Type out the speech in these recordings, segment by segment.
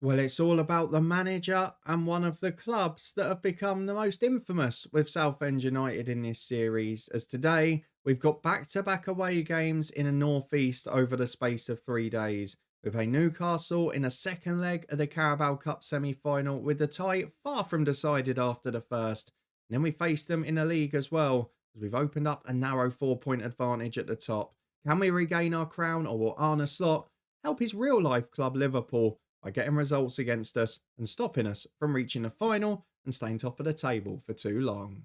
Well, it's all about the manager and one of the clubs that have become the most infamous with Southend United in this series. As today, we've got back to back away games in the Northeast over the space of 3 days. We play Newcastle in a second leg of the Carabao Cup semi final with the tie far from decided after the first. And then we face them in the league as well, as we've opened up a narrow 4 point advantage at the top. Can we regain our crown, or will Arne Slot help his real life club Liverpool by getting results against us and stopping us from reaching the final and staying top of the table for too long?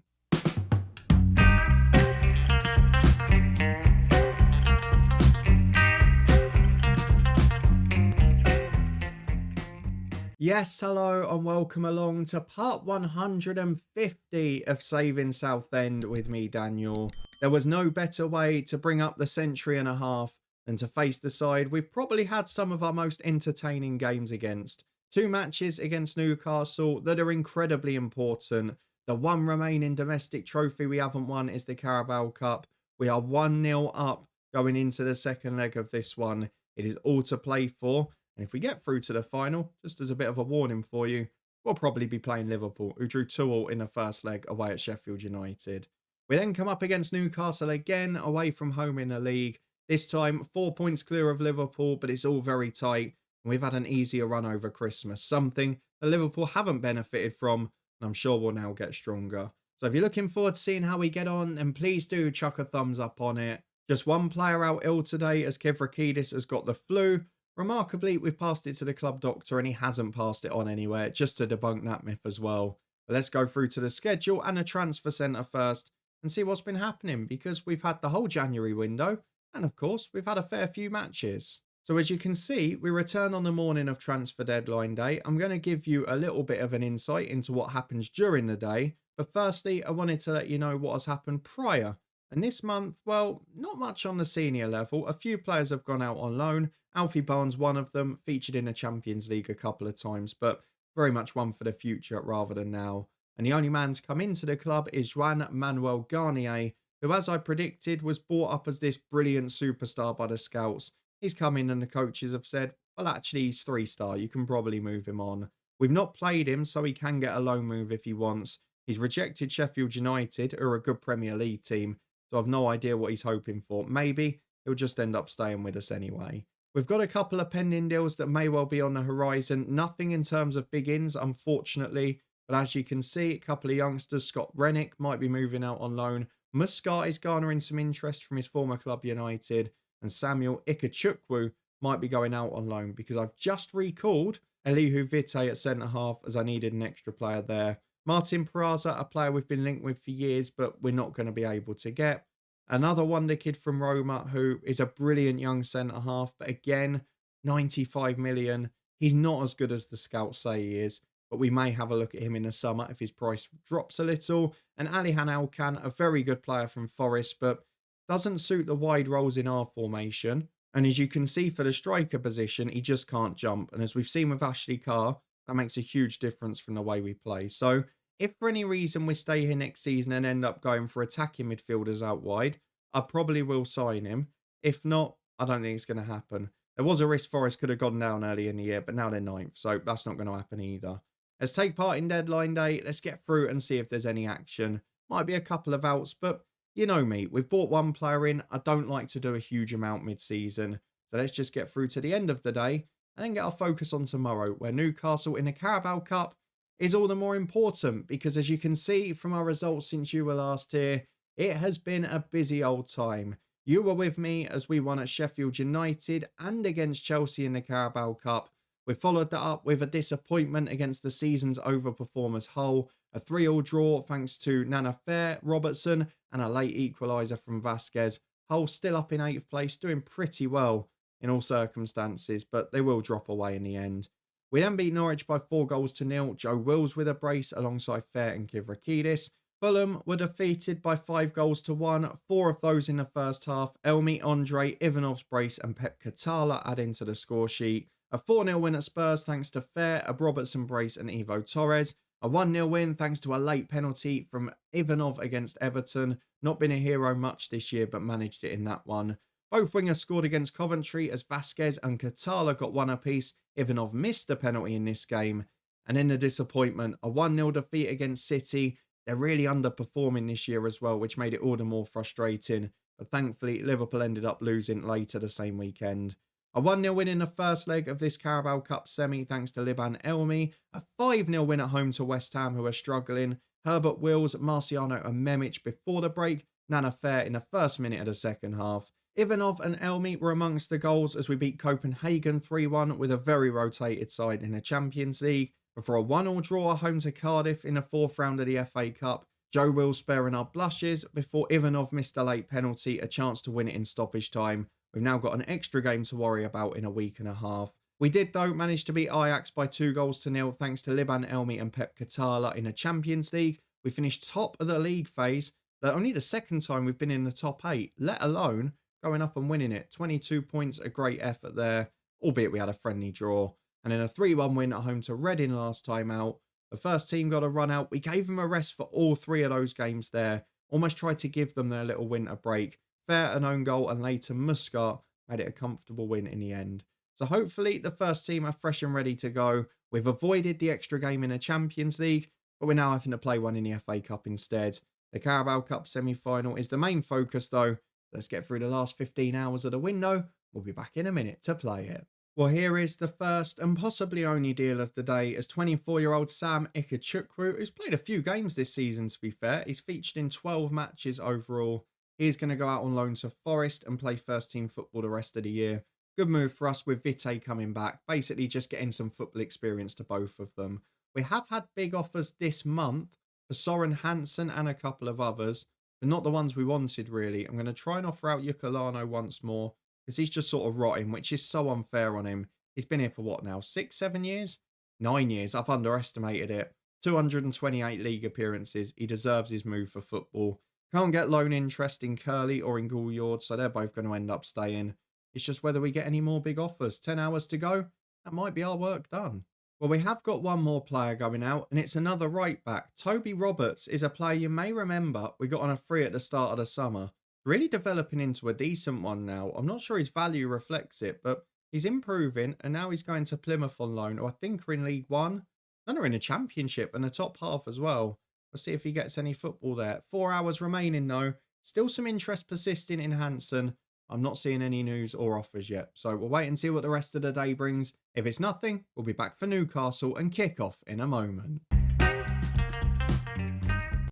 Yes, hello and welcome along to part 150 of Saving Southend with me, Daniel. There was no better way to bring up the century and a half than to face the side we've probably had some of our most entertaining games against. Two matches against Newcastle that are incredibly important. The one remaining domestic trophy we haven't won is the Carabao Cup. We are 1-0 up going into the second leg of this one. It is all to play for. And if we get through to the final, just as a bit of a warning for you, we'll probably be playing Liverpool, who drew 2-2 in the first leg away at Sheffield United. We then come up against Newcastle again, away from home in the league. This time, 4 points clear of Liverpool, but it's all very tight. And we've had an easier run over Christmas, something that Liverpool haven't benefited from, and I'm sure we'll now get stronger. So if you're looking forward to seeing how we get on, then please do chuck a thumbs up on it. Just one player out ill today, as Kivrakidis has got the flu. Remarkably, we've passed it to the club doctor and he hasn't passed it on anywhere, just to debunk that myth as well. But let's go through to the schedule and the transfer centre first and see what's been happening, because we've had the whole January window and of course we've had a fair few matches. So as you can see, we return on the morning of transfer deadline day. I'm going to give you a little bit of an insight into what happens during the day. But firstly, I wanted to let you know what has happened prior. And this month, well, not much on the senior level. A few players have gone out on loan. Alfie Barnes, one of them, featured in the Champions League a couple of times, but very much one for the future rather than now. And the only man to come into the club is Juan Manuel Garnier, who, as I predicted, was brought up as this brilliant superstar by the scouts. He's come in and the coaches have said, well, actually, he's 3-star. You can probably move him on. We've not played him, so he can get a loan move if he wants. He's rejected Sheffield United, who are a good Premier League team, so I've no idea what he's hoping for. Maybe he'll just end up staying with us anyway. We've got a couple of pending deals that may well be on the horizon. Nothing in terms of big ins, unfortunately. But as you can see, a couple of youngsters. Scott Rennick might be moving out on loan. Muscat is garnering some interest from his former club United. And Samuel Ikechukwu might be going out on loan, because I've just recalled Elihu Vite at centre-half, as I needed an extra player there. Martin Peraza, a player we've been linked with for years, but we're not going to be able to get. Another wonder kid from Roma, who is a brilliant young centre-half, but again, 95 million. He's not as good as the scouts say he is, but we may have a look at him in the summer if his price drops a little. And Alihan Alkan, a very good player from Forest, but doesn't suit the wide roles in our formation. And as you can see, for the striker position, he just can't jump. And as we've seen with Ashley Carr, that makes a huge difference from the way we play. So if for any reason we stay here next season and end up going for attacking midfielders out wide, I probably will sign him. If not, I don't think it's going to happen. There was a risk Forest could have gone down early in the year, but now they're ninth, so that's not going to happen either. Let's take part in deadline day. Let's get through and see if there's any action. Might be a couple of outs, but you know me. We've brought one player in. I don't like to do a huge amount mid-season. So let's just get through to the end of the day and then get our focus on tomorrow, where Newcastle in the Carabao Cup is all the more important, because as you can see from our results since you were last here, it has been a busy old time. You were with me as we won at Sheffield United and against Chelsea in the Carabao Cup. We followed that up with a disappointment against the season's overperformers Hull, a 3-3 draw thanks to Nana Fair, Robertson and a late equaliser from Vasquez. Hull still up in 8th place, doing pretty well in all circumstances, but they will drop away in the end. We then beat Norwich by 4-0. Joe Wills with a brace alongside Fair and Kivrakidis. Fulham were defeated by 5-1, 4 of those in the first half. Elmi, Andre, Ivanov's brace and Pep Katala adding to the score sheet. A 4-0 win at Spurs thanks to Fair, a Robertson brace and Evo Torres. A 1-0 win thanks to a late penalty from Ivanov against Everton. Not been a hero much this year, but managed it in that one. Both wingers scored against Coventry as Vasquez and Katala got one apiece. Ivanov missed a penalty in this game. And in the disappointment, a 1-0 defeat against City. They're really underperforming this year as well, which made it all the more frustrating. But thankfully, Liverpool ended up losing later the same weekend. A 1-0 win in the first leg of this Carabao Cup semi thanks to Liban Elmi. A 5-0 win at home to West Ham, who are struggling. Herbert Wills, Marciano and Memic before the break. Nana Fair in the first minute of the second half. Ivanov and Elmi were amongst the goals as we beat Copenhagen 3-1 with a very rotated side in the Champions League. Before a 1-1 draw at home to Cardiff in the fourth round of the FA Cup. Joe Wills sparing our blushes before Ivanov missed a late penalty, a chance to win it in stoppage time. We've now got an extra game to worry about in a week and a half. We did, though, manage to beat Ajax by 2-0 thanks to Liban Elmi and Pep Katala in the Champions League. We finished top of the league phase. That's only the second time we've been in the top 8, let alone going up and winning it. 22 points, a great effort there, albeit we had a friendly draw. And in a 3-1 win at home to Reading last time out. The first team got a run out. We gave them a rest for all 3 of those games there. Almost tried to give them their little winter break. Fair an own goal and later Muscat made it a comfortable win in the end. So hopefully the first team are fresh and ready to go. We've avoided the extra game in the Champions League, but we're now having to play one in the FA Cup instead. The Carabao Cup semi-final is the main focus though. Let's get through the last 15 hours of the window. We'll be back in a minute to play it. Well, here is the first and possibly only deal of the day as 24-year-old Sam Ikechukwu, who's played a few games this season to be fair. He's featured in 12 matches overall. He's going to go out on loan to Forest and play first team football the rest of the year. Good move for us with Vite coming back, basically just getting some football experience to both of them. We have had big offers this month for Soren Hansen and a couple of others, but not the ones we wanted really. I'm going to try and offer out Yukalano once more, because he's just sort of rotting, which is so unfair on him. He's been here for what now, 6, 7 years? 9 years, I've underestimated it. 228 league appearances, he deserves his move for football. Can't get loan interest in Curly or in Gouliard, so they're both going to end up staying. It's just whether we get any more big offers. 10 hours to go, that might be our work done. Well, we have got one more player going out, and it's another right back. Toby Roberts is a player you may remember we got on a free at the start of the summer. Really developing into a decent one now. I'm not sure his value reflects it, but he's improving, and now he's going to Plymouth on loan, or I think are in League One. None are in a Championship and the top half as well. We'll see if he gets any football there. 4 hours remaining though. Still some interest persisting in Hansen. I'm not seeing any news or offers yet, so we'll wait and see what the rest of the day brings. If it's nothing, we'll be back for Newcastle and kick off in a moment.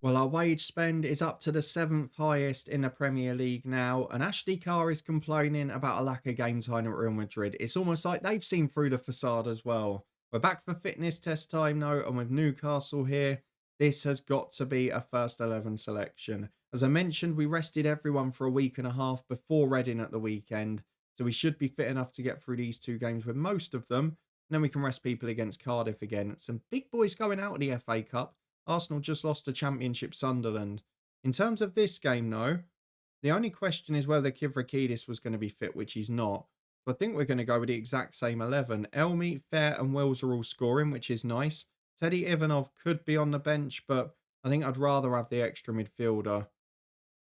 Well, our wage spend is up to the 7th highest in the Premier League now, and Ashley Carr is complaining about a lack of game time at Real Madrid. It's almost like they've seen through the facade as well. We're back for fitness test time though, and with Newcastle here, this has got to be a first 11 selection. As I mentioned, we rested everyone for a week and a half before Reading at the weekend, so we should be fit enough to get through these 2 games with most of them, and then we can rest people against Cardiff again. Some big boys going out of the FA Cup. Arsenal just lost to Championship Sunderland. In terms of this game though, the only question is whether Kivrakidis was going to be fit, which he's not. So I think we're going to go with the exact same 11. Elmi, Fair and Wills are all scoring, which is nice. Teddy Ivanov could be on the bench, but I think I'd rather have the extra midfielder.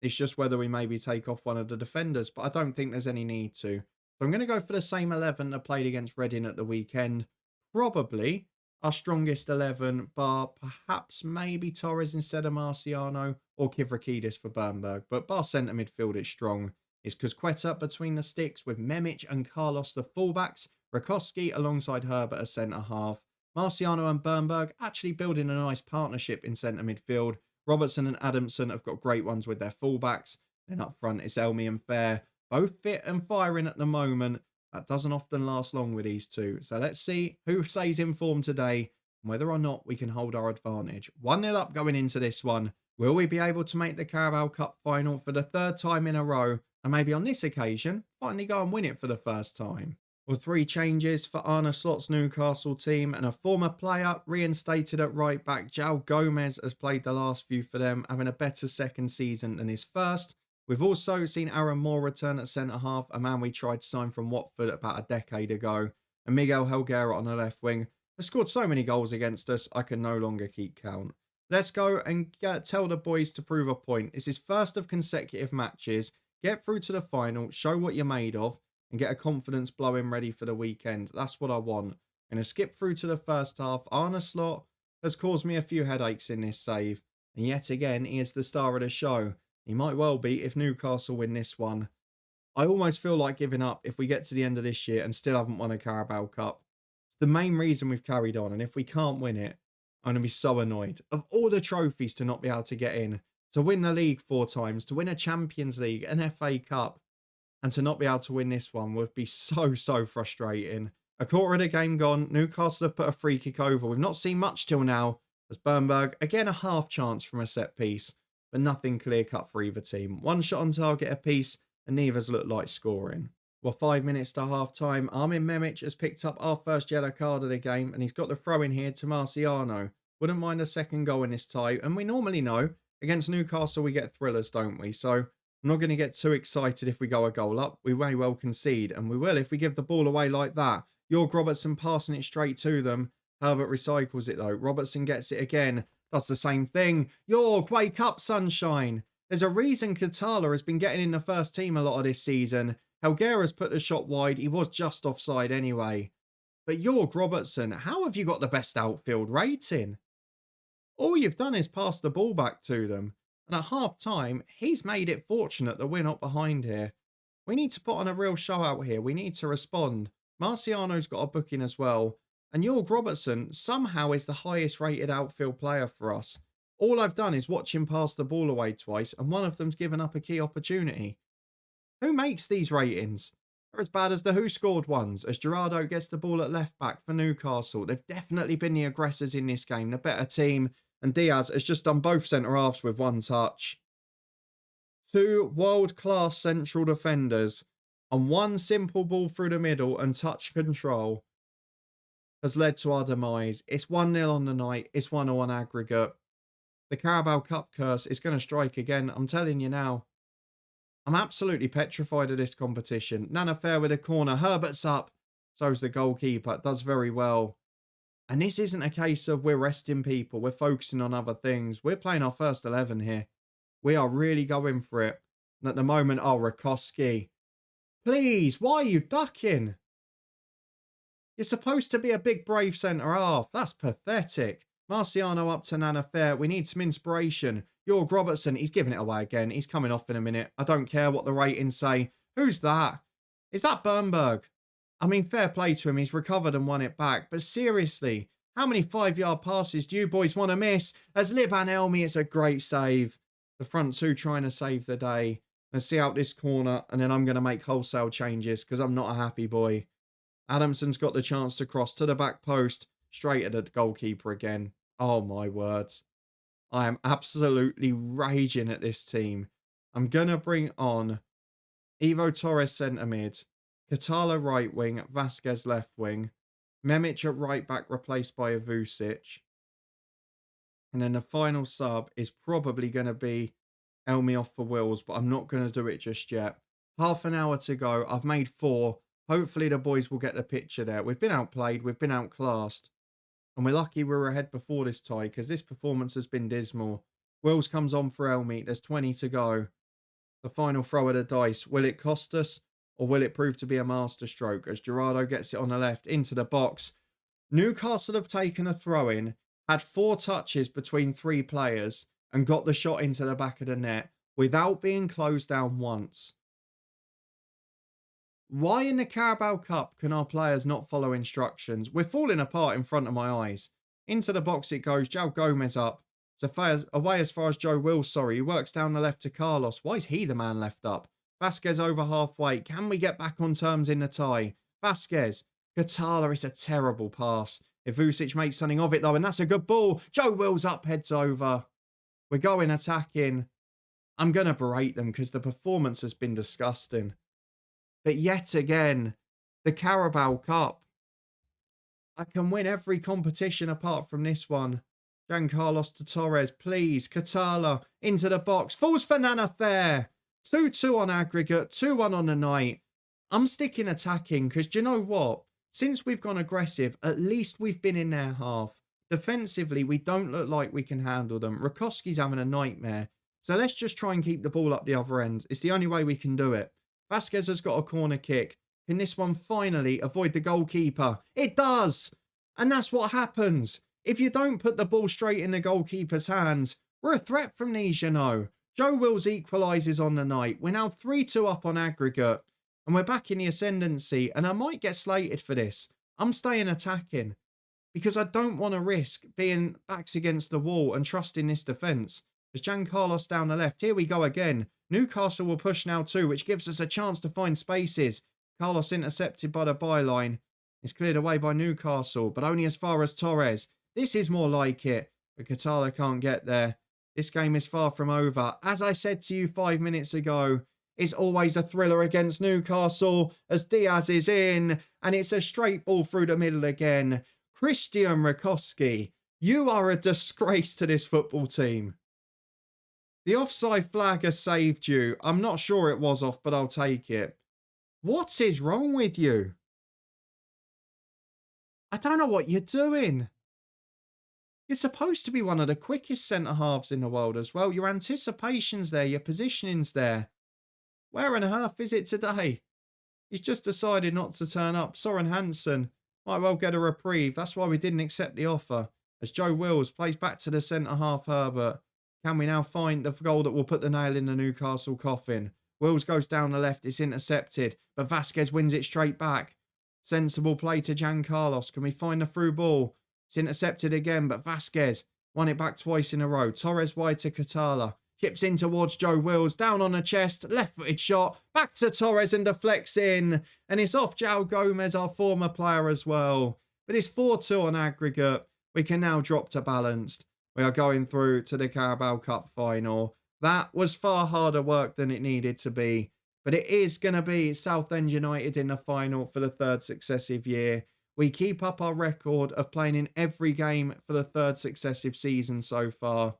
It's just whether we maybe take off one of the defenders, but I don't think there's any need to. So I'm going to go for the same 11 that played against Reading at the weekend. Probably our strongest 11, bar perhaps maybe Torres instead of Marciano or Kivrakidis for Bernberg. But bar centre midfield is strong. It's Cusqueta between the sticks with Memic and Carlos the fullbacks. Rakowski alongside Herbert as centre half. Marciano and Bernberg actually building a nice partnership in centre midfield. Robertson and Adamson have got great ones with their fullbacks. Then up front it's Elmi and Fair. Both fit and firing at the moment. That doesn't often last long with these two. So let's see who stays in form today and whether or not we can hold our advantage. 1-0 up going into this one. Will we be able to make the Carabao Cup final for the 3rd time in a row? And maybe on this occasion, finally go and win it for the first time. Well, 3 changes for Arne Slot's Newcastle team, and a former player reinstated at right back. João Gomez has played the last few for them, having a better second season than his first. We've also seen Aaron Moore return at centre-half, a man we tried to sign from Watford about a decade ago. And Miguel Helguera on the left wing has scored so many goals against us, I can no longer keep count. Let's go and tell the boys to prove a point. It's his first of consecutive matches. Get through to the final, show what you're made of, and get a confidence blowing ready for the weekend. That's what I want. I'm going to skip through to the first half. Arne slot has caused me a few headaches in this save. And yet again, he is the star of the show. He might well be if Newcastle win this one. I almost feel like giving up if we get to the end of this year and still haven't won a Carabao Cup. It's the main reason we've carried on. And if we can't win it, I'm going to be so annoyed. Of all the trophies to not be able to get in, to win the league 4 times, to win a Champions League, an FA Cup, and to not be able to win this one would be so frustrating. A quarter of the game gone. Newcastle have put a free kick over. We've not seen much till now. As Bernberg, again a half chance from a set piece, but nothing clear cut for either team. One shot on target apiece, and neither's looked like scoring. Well, 5 minutes to half time. Armin Memic has picked up our first yellow card of the game, and he's got the throw in here to Marciano. Wouldn't mind a second goal in this tie, and we normally know against Newcastle we get thrillers, don't we? So I'm not going to get too excited if we go a goal up. We may well concede, and we will if we give the ball away like that. York Robertson passing it straight to them. Herbert recycles it though. Robertson gets it again. Does the same thing. York, wake up, sunshine. There's a reason Katala has been getting in the first team a lot of this season. Helguera's put the shot wide. He was just offside anyway. But York Robertson, how have you got the best outfield rating? All you've done is pass the ball back to them. And at half time, he's made it fortunate that we're not behind here. We need to put on a real show out here. We need to respond. Marciano's got a booking as well. And York Robertson somehow is the highest rated outfield player for us. All I've done is watch him pass the ball away twice, and one of them's given up a key opportunity. Who makes these ratings? They're as bad as the who scored ones, as Gerardo gets the ball at left back for Newcastle. They've definitely been the aggressors in this game, the better team, and Diaz has just done both centre-halves with one touch. 2 world-class central defenders, and one simple ball through the middle and touch control has led to our demise. It's 1-0 on the night. It's 1-0 on aggregate. The Carabao Cup curse is going to strike again. I'm telling you now. I'm absolutely petrified of this competition. Nana Fair with a corner. Herbert's up. So's the goalkeeper. Does very well. And this isn't a case of we're resting people. We're focusing on other things. We're playing our first 11 here. We are really going for it. And at the moment, oh, Rakowski. Please, why are you ducking? You're supposed to be a big, brave centre-half. That's pathetic. Marciano up to Nana Fair. We need some inspiration. York Robertson, he's giving it away again. He's coming off in a minute. I don't care what the ratings say. Who's that? Is that Bernberg? I mean, fair play to him. He's recovered and won it back. But seriously, how many 5-yard passes do you boys want to miss? As Liban Elmi, it's a great save. The front two trying to save the day. Let's see out this corner, and then I'm going to make wholesale changes because I'm not a happy boy. Adamson's got the chance to cross to the back post, straight at the goalkeeper again. Oh my words. I am absolutely raging at this team. I'm going to bring on Ivo Torres centre mid, Katala right wing, Vasquez left wing, Memic at right back replaced by Vucic. And then the final sub is probably going to be Elmi off for Wills, but I'm not going to do it just yet. Half an hour to go. I've made 4. Hopefully the boys will get the picture there. We've been outplayed. We've been outclassed. And we're lucky we were ahead before this tie because this performance has been dismal. Wills comes on for Elmi. There's 20 to go. The final throw of the dice. Will it cost us or will it prove to be a masterstroke as Gerardo gets it on the left into the box? Newcastle have taken a throw-in, had 4 touches between 3 players and got the shot into the back of the net without being closed down once. Why in the Carabao Cup can our players not follow instructions? We're falling apart in front of my eyes. Into the box it goes. João Gomez up. It's away as far as Joe Wills, sorry. He works down the left to Carlos. Why is he the man left up? Vasquez over halfway. Can we get back on terms in the tie? Vasquez. Katala, it's a terrible pass. If Vucic makes something of it though, and that's a good ball. Joe Wills up, heads over. We're going attacking. I'm going to berate them because the performance has been disgusting. But yet again, the Carabao Cup. I can win every competition apart from this one. Giancarlos to Torres, please. Katala into the box. Falls for Nana Fair. 2-2 on aggregate. 2-1 on the night. I'm sticking attacking because do you know what? Since we've gone aggressive, at least we've been in their half. Defensively, we don't look like we can handle them. Rakowski's having a nightmare. So let's just try and keep the ball up the other end. It's the only way we can do it. Vasquez has got a corner kick. Can this one finally avoid the goalkeeper? It does! And that's what happens. If you don't put the ball straight in the goalkeeper's hands, we're a threat from these, you know. Joe Wills equalises on the night. We're now 3-2 up on aggregate. And we're back in the ascendancy. And I might get slated for this. I'm staying attacking. Because I don't want to risk being backs against the wall and trusting this defence. There's Giancarlos down the left. Here we go again. Newcastle will push now too, which gives us a chance to find spaces. Carlos intercepted by the byline. It's cleared away by Newcastle, but only as far as Torres. This is more like it, but Katala can't get there. This game is far from over. As I said to you 5 minutes ago, it's always a thriller against Newcastle as Diaz is in, and it's a straight ball through the middle again. Christian Rakowski, you are a disgrace to this football team. The offside flag has saved you. I'm not sure it was off, but I'll take it. What is wrong with you? I don't know what you're doing. You're supposed to be one of the quickest centre-halves in the world as well. Your anticipation's there, your positioning's there. Where on earth is it today? He's just decided not to turn up. Soren Hansen might well get a reprieve. That's why we didn't accept the offer. As Joe Wills plays back to the centre-half Herbert. Can we now find the goal that will put the nail in the Newcastle coffin? Wills goes down the left. It's intercepted. But Vasquez wins it straight back. Sensible play to Giancarlos. Can we find the through ball? It's intercepted again. But Vasquez won it back twice in a row. Torres wide to Katala. Chips in towards Joe Wills. Down on the chest. Left-footed shot. Back to Torres and deflects in. And it's off João Gomez, our former player as well. But it's 4-2 on aggregate. We can now drop to balanced. We are going through to the Carabao Cup final. That was far harder work than it needed to be. But it is going to be Southend United in the final for the third successive year. We keep up our record of playing in every game for the third successive season so far.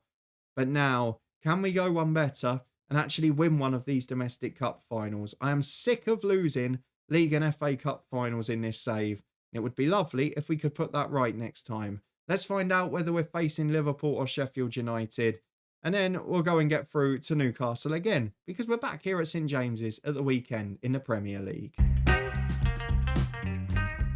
But now, can we go one better and actually win one of these domestic cup finals? I am sick of losing League and FA Cup finals in this save. It would be lovely if we could put that right next time. Let's find out whether we're facing Liverpool or Sheffield United. And then we'll go and get through to Newcastle again, because we're back here at St James's at the weekend in the Premier League.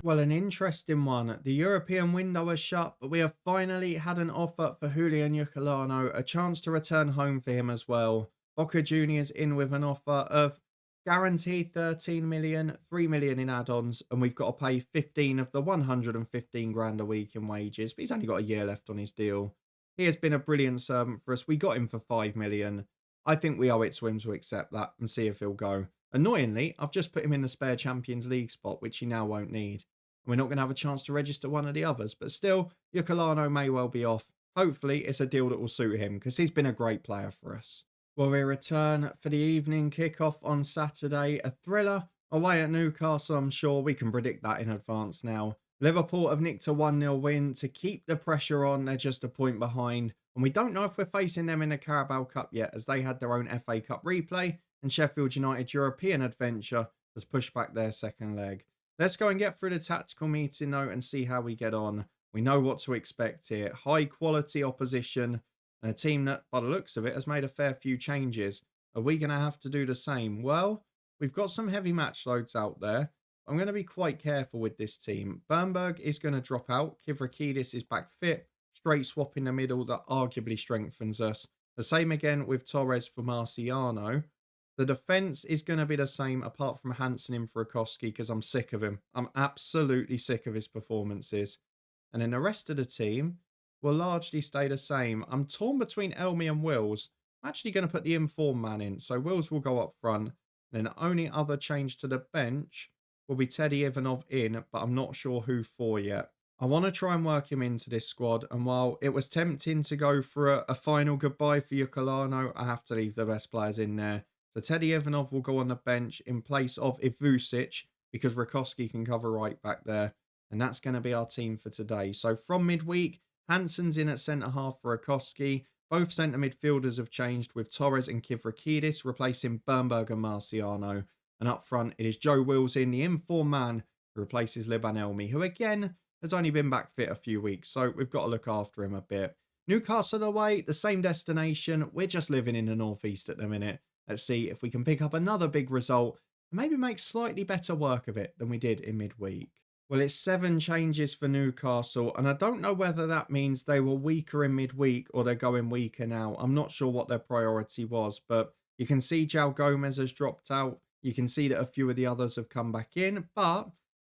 Well, an interesting one. The European window is shut, but we have finally had an offer for Julian Uccolano, a chance to return home for him as well. Boca Juniors in with an offer of guaranteed 13 million, 3 million in add-ons, and we've got to pay 15 of the 115 grand a week in wages, but he's only got a year left on his deal. He has been a brilliant servant for us. We got him for 5 million. I think we owe it to him to accept that and see if he'll go. Annoyingly, I've just put him in the spare Champions League spot, which he now won't need. And we're not going to have a chance to register one of the others, but still, Uccolano may well be off. Hopefully, it's a deal that will suit him, because he's been a great player for us. Well, we return for the evening kickoff on Saturday. A thriller away at Newcastle, I'm sure. We can predict that in advance now. Liverpool have nicked a 1-0 win to keep the pressure on. They're just a point behind. And we don't know if we're facing them in the Carabao Cup yet, as they had their own FA Cup replay. And Sheffield United European adventure has pushed back their second leg. Let's go and get through the tactical meeting note and see how we get on. We know what to expect here. High quality opposition. And a team that, by the looks of it, has made a fair few changes. Are we going to have to do the same? Well, we've got some heavy match loads out there. I'm going to be quite careful with this team. Bernberg is going to drop out. Kivrakidis is back fit. Straight swap in the middle that arguably strengthens us. The same again with Torres for Marciano. The defence is going to be the same apart from Hansen in for Rakowski because I'm sick of him. I'm absolutely sick of his performances. And then the rest of the team will largely stay the same. I'm torn between Elmi and Wills. I'm actually going to put the informed man in. So Wills will go up front. Then the only other change to the bench will be Teddy Ivanov in, but I'm not sure who for yet. I want to try and work him into this squad, and while it was tempting to go for a final goodbye for Uccolano, I have to leave the best players in there. So Teddy Ivanov will go on the bench in place of Ivusic, because Rakowski can cover right back there, and that's going to be our team for today. So from midweek, Hansen's in at centre-half for Rakowski. Both centre midfielders have changed, with Torres and Kivrakidis replacing Bernberg and Marciano. And up front, it is Joe Wills in, the informed man, who replaces Liban Elmi, who again has only been back fit a few weeks, so we've got to look after him a bit. Newcastle away, the same destination. We're just living in the northeast at the minute. Let's see if we can pick up another big result and maybe make slightly better work of it than we did in midweek. Well, it's 7 changes for Newcastle, and I don't know whether that means they were weaker in midweek or they're going weaker now. I'm not sure what their priority was, but you can see João Gomez has dropped out. You can see that a few of the others have come back in, but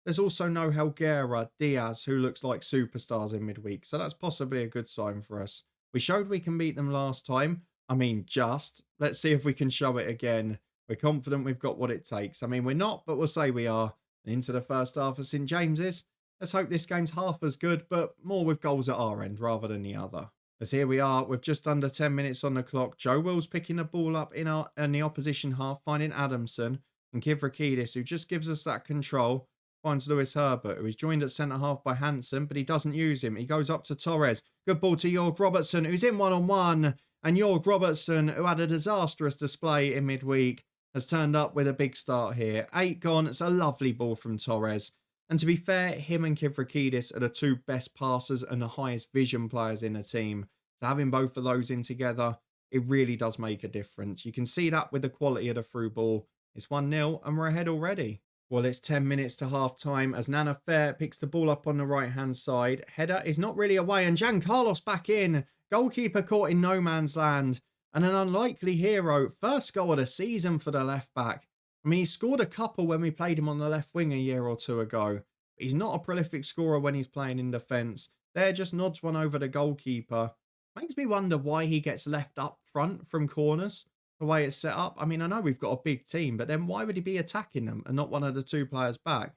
there's also no Helguera, Diaz, who looks like superstars in midweek, so that's possibly a good sign for us. We showed we can beat them last time. I mean, just. Let's see if we can show it again. We're confident we've got what it takes. I mean, we're not, but we'll say we are. And into the first half of St James's. Let's hope this game's half as good, but more with goals at our end rather than the other. As here we are with just under 10 minutes on the clock. Joe Will's picking the ball up in the opposition half, finding Adamson and Kivrakidis, who just gives us that control. Finds Lewis Herbert, who is joined at centre-half by Hansen, but he doesn't use him. He goes up to Torres. Good ball to Jorg Robertson, who's in one-on-one. And Jorg Robertson, who had a disastrous display in midweek, has turned up with a big start here. 8 gone. It's a lovely ball from Torres. And to be fair, him and Kivrakidis are the 2 best passers and the highest vision players in the team. So having both of those in together, it really does make a difference. You can see that with the quality of the through ball. It's 1-0 and we're ahead already. Well, it's 10 minutes to half time as Nana Fair picks the ball up on the right-hand side. Header is not really away and Giancarlos back in. Goalkeeper caught in no man's land. And an unlikely hero. First goal of the season for the left-back. I mean, he scored a couple when we played him on the left wing a year or 2 ago. But he's not a prolific scorer when he's playing in defence. There just nods one over the goalkeeper. Makes me wonder why he gets left up front from corners. The way it's set up. I mean, I know we've got a big team, but then why would he be attacking them and not one of the 2 players back?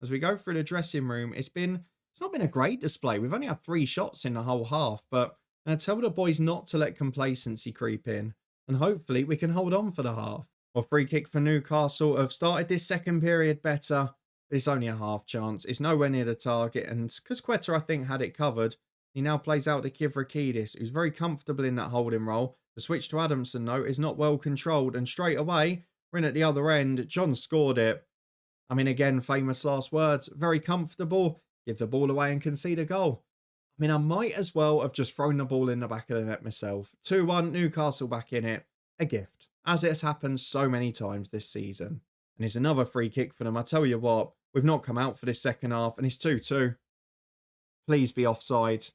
As we go through the dressing room, it's not been a great display. We've only had 3 shots in the whole half, but I'm going to tell the boys not to let complacency creep in, and hopefully we can hold on for the half. Well, free kick for Newcastle have started this second period better, but it's only a half chance. It's nowhere near the target, and because Quetta, I think, had it covered, he now plays out to Kivrakidis, who's very comfortable in that holding role. The switch to Adamson, though, is not well controlled. And straight away, we're in at the other end. John scored it. I mean, again, famous last words. Very comfortable. Give the ball away and concede a goal. I mean, I might as well have just thrown the ball in the back of the net myself. 2-1, Newcastle back in it. A gift. As it's happened so many times this season. And it's another free kick for them. I tell you what, we've not come out for this second half. And it's 2-2. Please be offside.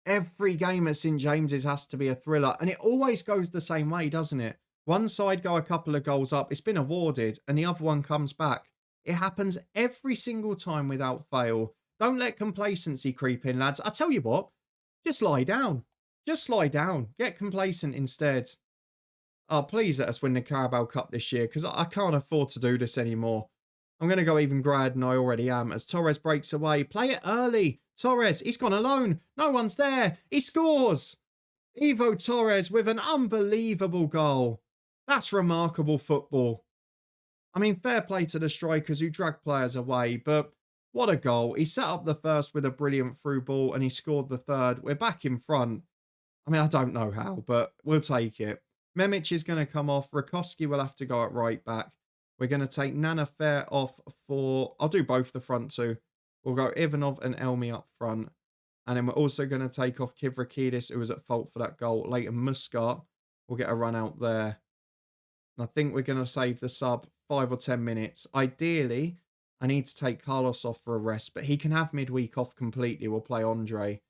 Every game at St James's has to be a thriller. And it always goes the same way, doesn't it? One side go a couple of goals up. It's been awarded. And the other one comes back. It happens every single time without fail. Don't let complacency creep in, lads. I tell you what. Just lie down. Just lie down. Get complacent instead. Oh, please let us win the Carabao Cup this year. Because I can't afford to do this anymore. I'm going to go even grayer than I already am. As Torres breaks away. Play it early. Torres, he's gone alone. No one's there. He scores. Ivo Torres with an unbelievable goal. That's remarkable football. I mean, fair play to the strikers who drag players away, but what a goal. He set up the first with a brilliant through ball and he scored the third. We're back in front. I mean, I don't know how, but we'll take it. Memic is going to come off. Rakowski will have to go at right back. We're going to take Nana Fair off for... I'll do both the front 2. We'll go Ivanov and Elmi up front. And then we're also going to take off Kivrakidis, who was at fault for that goal. Leighton Muscat will get a run out there. And I think we're going to save the sub 5 or 10 minutes. Ideally, I need to take Carlos off for a rest, but he can have midweek off completely. We'll play Andre.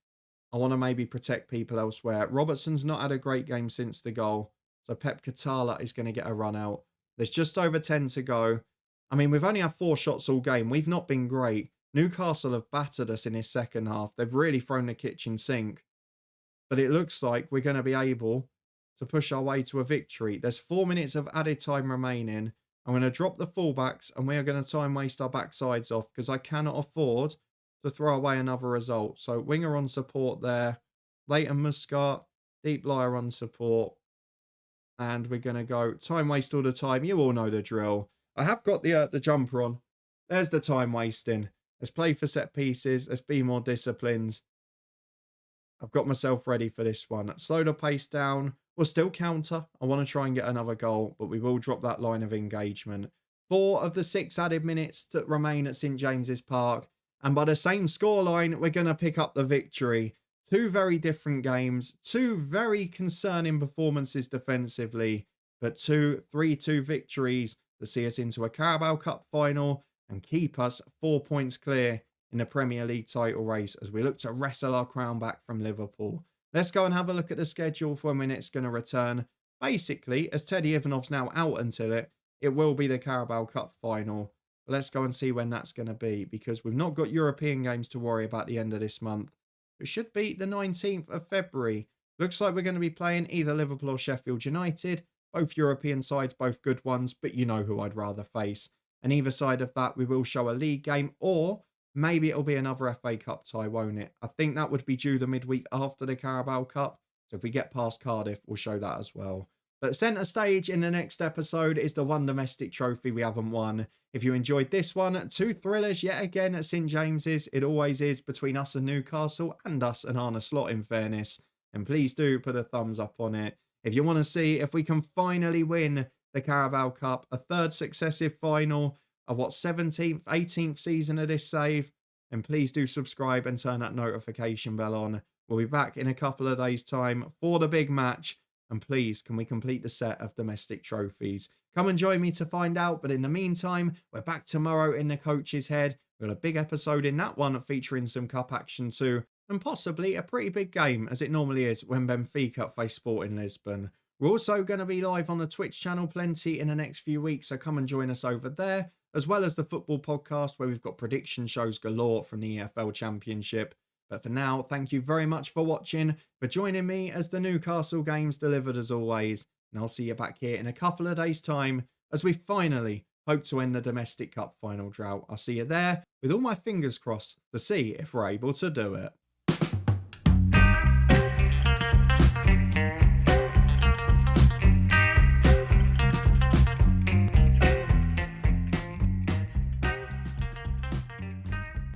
I want to maybe protect people elsewhere. Robertson's not had a great game since the goal. So Pep Katala is going to get a run out. There's just over 10 to go. I mean, we've only had 4 shots all game. We've not been great. Newcastle have battered us in this second half. They've really thrown the kitchen sink. But it looks like we're going to be able to push our way to a victory. There's 4 minutes of added time remaining. I'm going to drop the fullbacks and we are going to time waste our backsides off because I cannot afford to throw away another result. So winger on support there. Leighton Muscat, deep liar on support. And we're going to go time waste all the time. You all know the drill. I have got the jumper on. There's the time wasting. Let's play for set pieces. Let's be more disciplined. I've got myself ready for this one. Slow the pace down. We'll still counter. I want to try and get another goal, but we will drop that line of engagement. 4 of the 6 added minutes that remain at St James's Park. And by the same scoreline, we're going to pick up the victory. Two very different games, two very concerning performances defensively, but two 3-2 victories that see us into a Carabao Cup final and keep us 4 points clear in the Premier League title race as we look to wrestle our crown back from Liverpool. Let's go and have a look at the schedule for when it's going to return. Basically, as Teddy Ivanov's now out until it will be the Carabao Cup final. But let's go and see when that's going to be, because we've not got European games to worry about at the end of this month. It should be the 19th of February. Looks like we're going to be playing either Liverpool or Sheffield United. Both European sides, both good ones, but you know who I'd rather face. And either side of that, we will show a league game, or maybe it'll be another FA Cup tie, won't it? I think that would be due the midweek after the Carabao Cup. So if we get past Cardiff, we'll show that as well. But centre stage in the next episode is the one domestic trophy we haven't won. If you enjoyed this one, two thrillers yet again at St James's. It always is between us and Newcastle, and us and Arne Slot in fairness. And please do put a thumbs up on it. If you want to see if we can finally win the Carabao Cup, a third successive final, of 17th, 18th season of this save, and please do subscribe and turn that notification bell on. We'll be back in a couple of days' time for the big match. And please, can we complete the set of domestic trophies? Come and join me to find out. But in the meantime, we're back tomorrow in the coach's head. We've got a big episode in that one featuring some cup action too. And possibly a pretty big game, as it normally is when Benfica face Sporting Lisbon. We're also going to be live on the Twitch channel plenty in the next few weeks, so come and join us over there, as well as the football podcast where we've got prediction shows galore from the EFL Championship. But for now, thank you very much for watching, for joining me as the Newcastle games delivered as always. And I'll see you back here in a couple of days' time as we finally hope to end the domestic cup final drought. I'll see you there with all my fingers crossed to see if we're able to do it.